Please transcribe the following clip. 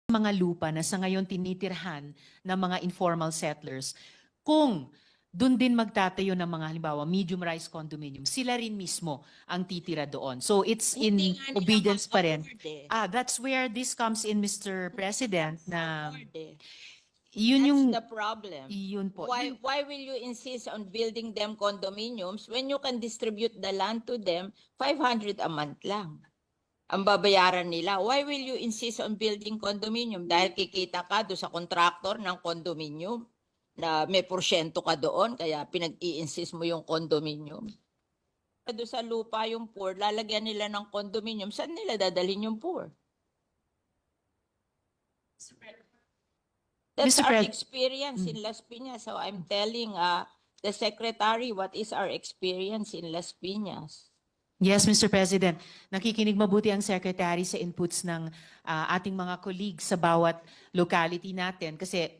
mga lupa na sa ngayon tinitirhan ng mga informal settlers, kung doon din magtatayo ng mga halimbawa medium-rise condominium, sila rin mismo ang titira doon. So it's Hindi in nga nila obedience pa rin. ma-afford eh. That's where this comes in, Mr. President, na Afford eh. yun That's yung, the problem. yun po. Why will you insist on building them condominiums when you can distribute the land to them 500 a month lang? Ang babayaran nila. Why will you insist on building condominium? Dahil kikita ka do sa contractor ng condominium na may porsyento ka doon, kaya pinag-i-insist mo yung condominium. Do sa lupa yung poor, lalagyan nila ng condominium, saan nila dadalhin yung poor? That's Mr. our Pres- experience in Las Piñas. So I'm telling the secretary what is our experience in Las Piñas. Yes, Mr. President. Nakikinig mabuti ang Secretary sa inputs ng ating mga colleagues sa bawat locality natin kasi